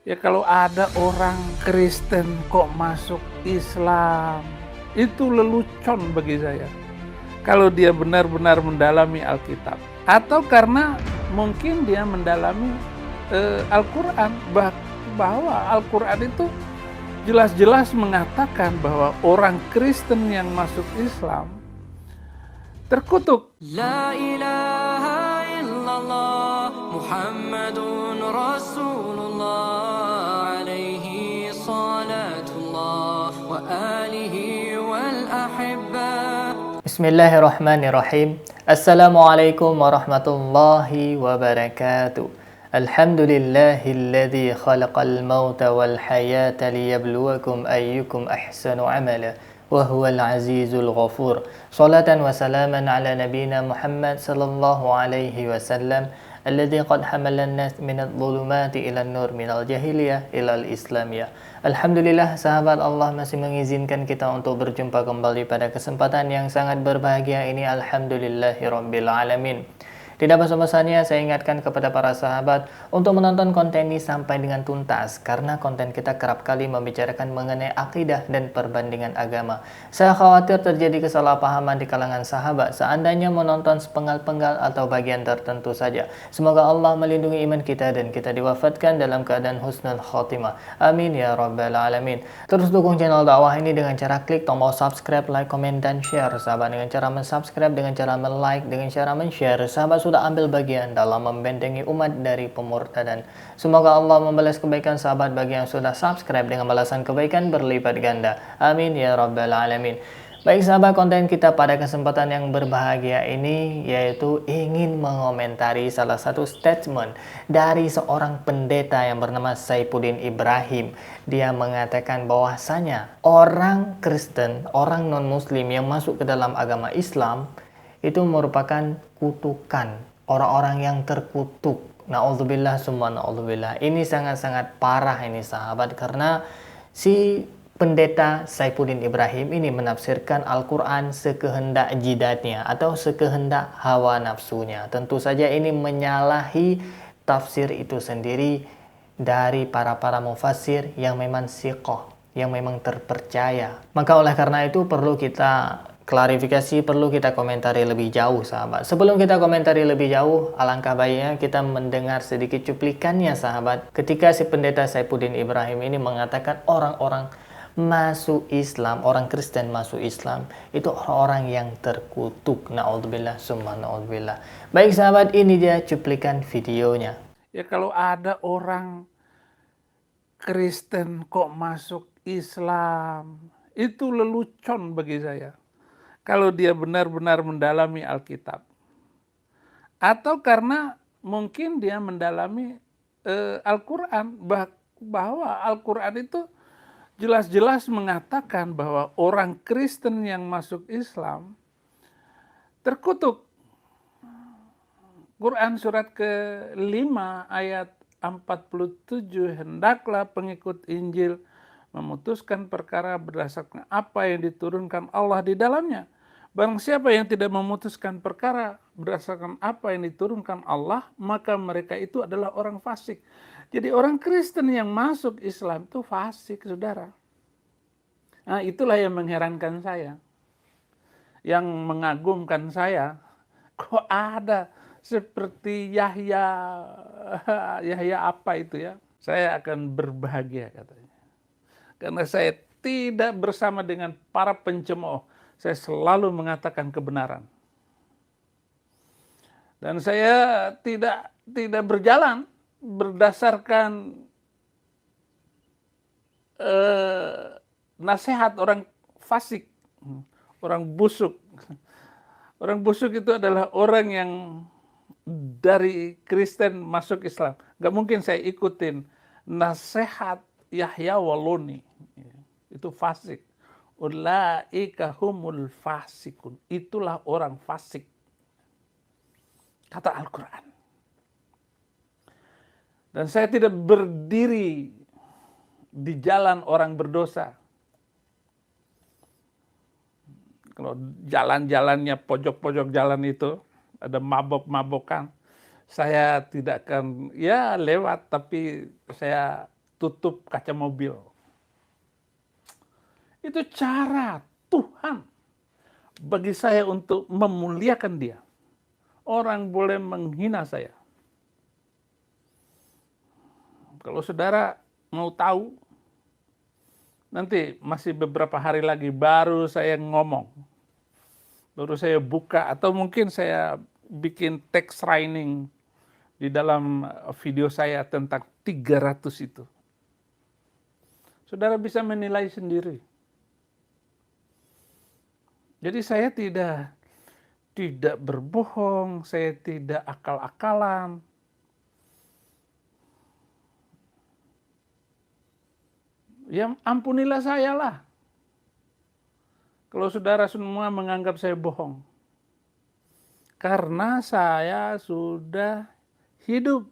Ya kalau ada orang Kristen kok masuk Islam, itu lelucon bagi saya. Kalau dia benar-benar mendalami Alkitab. Atau karena mungkin dia mendalami Al-Quran. Bahwa Al-Quran itu jelas-jelas mengatakan bahwa orang Kristen yang masuk Islam terkutuk. La ilaha illallah Muhammadun Rasulullah alaihi salatullah wa alihi wal ahibba. Bismillahirrahmanirrahim. Assalamualaikum warahmatullahi wabarakatuh. Alhamdulillahilladzi khalaqal mauta wal hayata liyabluwakum ayyukum ahsanu amala wa huwal azizul ghafur. Salatan wa salaman ala nabiyyina Muhammad sallallahu alaihi wasallam alladzi qad hamalan nas minadh dhulumati ilan nur minal jahiliyah ilal islamiyah. Alhamdulillah, sahabat, Allah masih mengizinkan kita untuk berjumpa kembali pada kesempatan yang sangat berbahagia ini. Alhamdulillahirabbil alamin. Tidak basa-basinya saya ingatkan kepada para sahabat untuk menonton konten ini sampai dengan tuntas, karena konten kita kerap kali membicarakan mengenai akidah dan perbandingan agama. Saya khawatir terjadi kesalahpahaman di kalangan sahabat seandainya menonton sepenggal-penggal atau bagian tertentu saja. Semoga Allah melindungi iman kita dan kita diwafatkan dalam keadaan husnul khotimah. Amin ya rabbal alamin. Terus dukung channel dakwah ini dengan cara klik tombol subscribe, like, komen, dan share. Sahabat, dengan cara mensubscribe, dengan cara like, dengan cara men-share, sahabat sudah ambil bagian dalam membentengi umat dari pemurtadan. Semoga Allah membalas kebaikan sahabat bagi yang sudah subscribe dengan balasan kebaikan berlipat ganda. Amin ya rabbal alamin. Baik sahabat, konten kita pada kesempatan yang berbahagia ini yaitu ingin mengomentari salah satu statement dari seorang pendeta yang bernama Saifuddin Ibrahim. Dia mengatakan bahwasanya orang Kristen, orang non-muslim yang masuk ke dalam agama Islam itu merupakan kutukan, orang-orang yang terkutuk. Na'udzubillah summa na'udzubillah. Ini sangat-sangat parah ini sahabat, karena si pendeta Saifuddin Ibrahim ini menafsirkan Al-Quran sekehendak jidatnya atau sekehendak hawa nafsunya. Tentu saja ini menyalahi tafsir itu sendiri dari para mufassir yang memang siqah, yang memang terpercaya. Maka oleh karena itu perlu kita klarifikasi, perlu kita komentari lebih jauh sahabat. Sebelum kita komentari lebih jauh, alangkah baiknya kita mendengar sedikit cuplikannya sahabat, ketika si pendeta Saifuddin Ibrahim ini mengatakan orang-orang masuk Islam, orang Kristen masuk Islam itu orang-orang yang terkutuk. Na'udzubillah summa na'udzubillah. Baik sahabat, ini dia cuplikan videonya. Ya kalau ada orang Kristen kok masuk Islam, itu lelucon bagi saya. Kalau dia benar-benar mendalami Alkitab. Atau karena mungkin dia mendalami Al-Quran. Bahwa Al-Quran itu jelas-jelas mengatakan bahwa orang Kristen yang masuk Islam terkutuk. Quran surat ke-5 ayat 47, hendaklah pengikut Injil memutuskan perkara berdasarkan apa yang diturunkan Allah di dalamnya. Barang siapa yang tidak memutuskan perkara berdasarkan apa yang diturunkan Allah, maka mereka itu adalah orang fasik. Jadi orang Kristen yang masuk Islam itu fasik, saudara. Nah, itulah yang mengherankan saya. Yang mengagumkan saya, kok ada seperti Yahya apa itu ya. Saya akan berbahagia katanya. Karena saya tidak bersama dengan para pencemooh. Saya selalu mengatakan kebenaran. Dan saya tidak berjalan berdasarkan nasihat orang fasik, orang busuk. Orang busuk itu adalah orang yang dari Kristen masuk Islam. Gak mungkin saya ikutin nasihat Yahya Waloni. Itu fasik. Ulaika humul fasikun. Itulah orang fasik. Kata Al-Quran. Dan saya tidak berdiri di jalan orang berdosa. Kalau jalan-jalannya pojok-pojok jalan itu ada mabok-mabokan, saya tidak akan ya lewat, tapi saya tutup kaca mobil. Itu cara Tuhan bagi saya untuk memuliakan dia. Orang boleh menghina saya. Kalau saudara mau tahu, nanti masih beberapa hari lagi baru saya ngomong. Baru saya buka, atau mungkin saya bikin text writing di dalam video saya tentang 300 itu. Saudara bisa menilai sendiri. Jadi saya tidak berbohong, saya tidak akal-akalan. Ya ampunilah saya lah. Kalau saudara semua menganggap saya bohong. Karena saya sudah hidup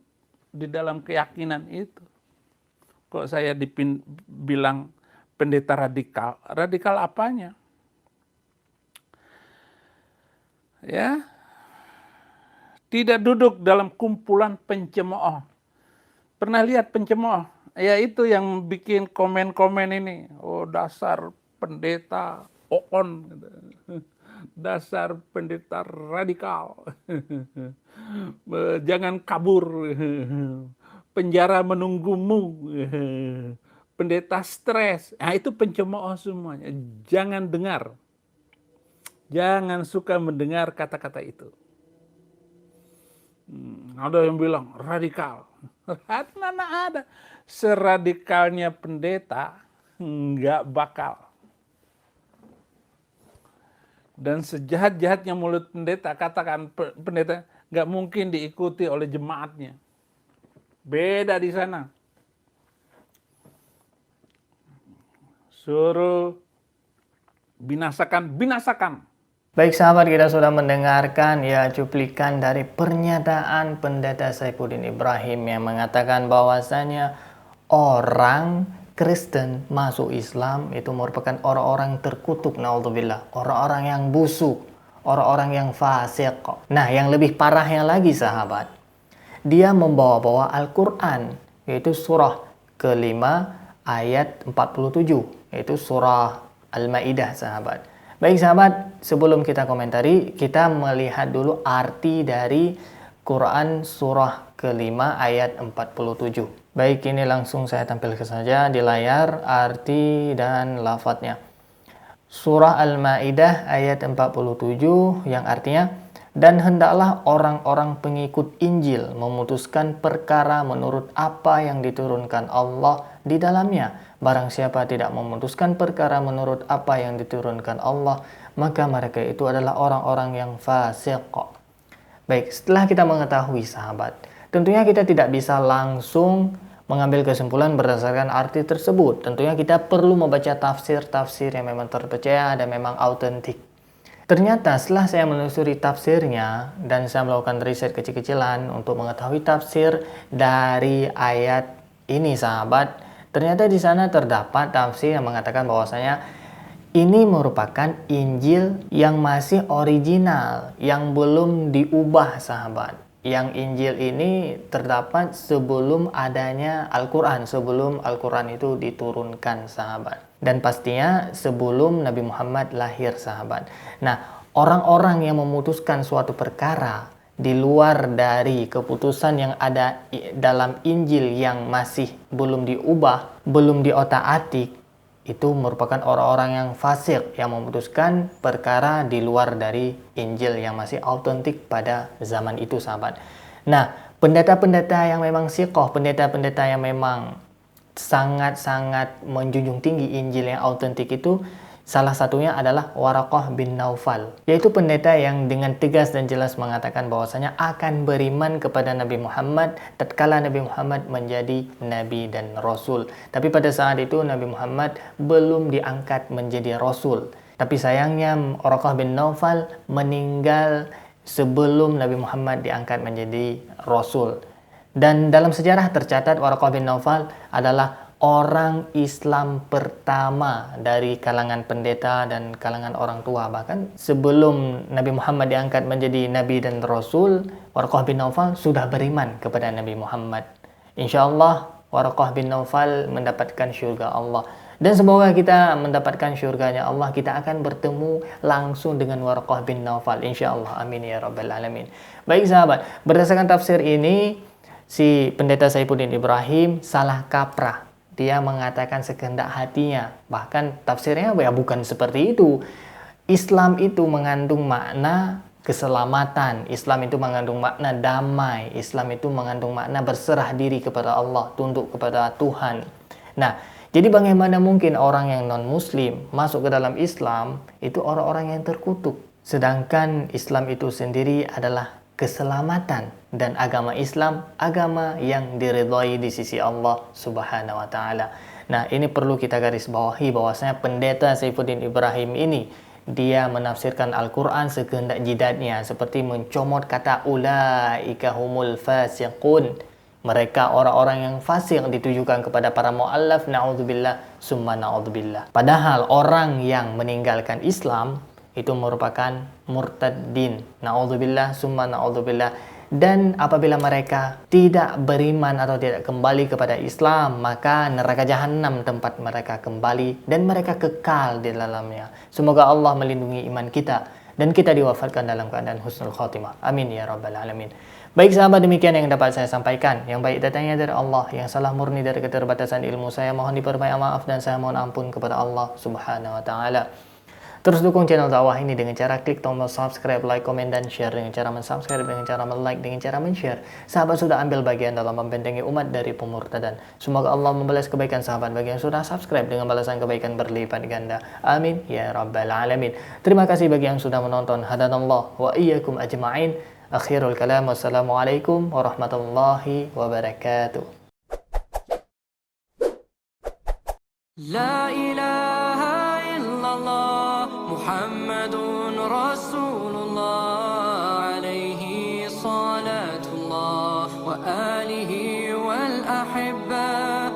di dalam keyakinan itu. Kok saya bilang pendeta radikal? Radikal apanya? Ya, tidak duduk dalam kumpulan pencemooh. Pernah lihat pencemooh? Ya itu yang bikin komen-komen ini. Oh dasar pendeta oon, dasar pendeta radikal, jangan kabur, penjara menunggumu, pendeta stres. Nah itu pencemooh semuanya. Jangan dengar. Jangan suka mendengar kata-kata itu. Ada yang bilang radikal. Mana ada. Seradikalnya pendeta nggak bakal. Dan sejahat-jahatnya mulut pendeta, katakan pendeta, nggak mungkin diikuti oleh jemaatnya. Beda di sana. Suruh binasakan. Baik sahabat, kita sudah mendengarkan ya cuplikan dari pernyataan Pendeta Saifuddin Ibrahim yang mengatakan bahwasanya orang Kristen masuk Islam itu merupakan orang-orang terkutuk, naudzubillah, orang-orang yang busuk, orang-orang yang fasik. Nah, yang lebih parahnya lagi sahabat, dia membawa-bawa Al-Quran, yaitu surah ke-5 ayat 47, yaitu surah Al-Maidah sahabat. Baik sahabat, sebelum kita komentari, kita melihat dulu arti dari Quran surah ke-5 ayat 47. Baik, ini langsung saya tampilkan saja di layar arti dan lafadznya. Surah Al-Maidah ayat 47 yang artinya, dan hendaklah orang-orang pengikut Injil memutuskan perkara menurut apa yang diturunkan Allah di dalamnya. Barang siapa tidak memutuskan perkara menurut apa yang diturunkan Allah, maka mereka itu adalah orang-orang yang fasik. Baik, setelah kita mengetahui sahabat, tentunya kita tidak bisa langsung mengambil kesimpulan berdasarkan arti tersebut. Tentunya kita perlu membaca tafsir-tafsir yang memang terpercaya dan memang autentik. Ternyata setelah saya menelusuri tafsirnya dan saya melakukan riset kecil-kecilan untuk mengetahui tafsir dari ayat ini sahabat, ternyata di sana terdapat tafsir yang mengatakan bahwasanya ini merupakan Injil yang masih original, yang belum diubah sahabat. Yang Injil ini terdapat sebelum adanya Al-Quran, sebelum Al-Quran itu diturunkan sahabat. Dan pastinya sebelum Nabi Muhammad lahir sahabat. Nah, orang-orang yang memutuskan suatu perkara di luar dari keputusan yang ada dalam Injil yang masih belum diubah, belum diotak-atik, itu merupakan orang-orang yang fasik, yang memutuskan perkara di luar dari Injil yang masih autentik pada zaman itu sahabat. Nah, pendeta-pendeta yang memang siqoh, pendeta-pendeta yang memang sangat-sangat menjunjung tinggi Injil yang autentik itu, salah satunya adalah Waraqah bin Naufal, yaitu pendeta yang dengan tegas dan jelas mengatakan bahwasanya akan beriman kepada Nabi Muhammad tatkala Nabi Muhammad menjadi nabi dan rasul. Tapi pada saat itu Nabi Muhammad belum diangkat menjadi rasul. Tapi sayangnya Waraqah bin Naufal meninggal sebelum Nabi Muhammad diangkat menjadi rasul. Dan dalam sejarah tercatat Waraqah bin Naufal adalah orang Islam pertama dari kalangan pendeta dan kalangan orang tua. Bahkan sebelum Nabi Muhammad diangkat menjadi Nabi dan Rasul, Waraqah bin Naufal sudah beriman kepada Nabi Muhammad. Insya Allah Waraqah bin Naufal mendapatkan syurga Allah. Dan semoga kita mendapatkan syurganya Allah, kita akan bertemu langsung dengan Waraqah bin Naufal insyaallah. Amin ya rabbal alamin. Baik sahabat, berdasarkan tafsir ini si pendeta Saifuddin Ibrahim salah kaprah. Dia mengatakan sekehendak hatinya. Bahkan tafsirnya ya bukan seperti itu. Islam itu mengandung makna keselamatan, Islam itu mengandung makna damai, Islam itu mengandung makna berserah diri kepada Allah, tunduk kepada Tuhan. Nah, jadi bagaimana mungkin orang yang non-muslim masuk ke dalam Islam itu orang-orang yang terkutuk. Sedangkan Islam itu sendiri adalah keselamatan, dan agama Islam agama yang diridhai di sisi Allah Subhanahu wa taala. Nah, ini perlu kita garis bawahi bahwasanya pendeta Saifuddin Ibrahim ini dia menafsirkan Al-Qur'an sekehendak jidatnya, seperti mencomot kata ulaika humul fasiqun. Mereka orang-orang yang fasik ditujukan kepada para mu'allaf, na'udzubillah summa na'udzubillah. Padahal orang yang meninggalkan Islam itu merupakan murtaddin, na'udzubillah summa na'udzubillah. Dan apabila mereka tidak beriman atau tidak kembali kepada Islam, maka neraka jahanam tempat mereka kembali dan mereka kekal di dalamnya. Semoga Allah melindungi iman kita dan kita diwafatkan dalam keadaan husnul khotimah. Amin ya rabbal alamin. Baik sahabat, demikian yang dapat saya sampaikan. Yang baik datangnya dari Allah, yang salah murni dari keterbatasan ilmu saya. Mohon diperbanyak maaf dan saya mohon ampun kepada Allah Subhanahu wa taala. Terus dukung channel dakwah ini dengan cara klik tombol subscribe, like, komen, dan share. Dengan cara mensubscribe, dengan cara like, dengan cara men-share. Sahabat sudah ambil bagian dalam membentengi umat dari pemurtadan. Semoga Allah membalas kebaikan sahabat bagi yang sudah subscribe dengan balasan kebaikan berlipat ganda. Amin ya rabbal alamin. Terima kasih bagi yang sudah menonton. Hadanallah wa iyyakum ajma'in. Akhirul kalam, wassalamualaikum warahmatullahi wabarakatuh. La ilaha illallah Muhammadun Rasulullah alaihi salatullah wa alihi wal ahibba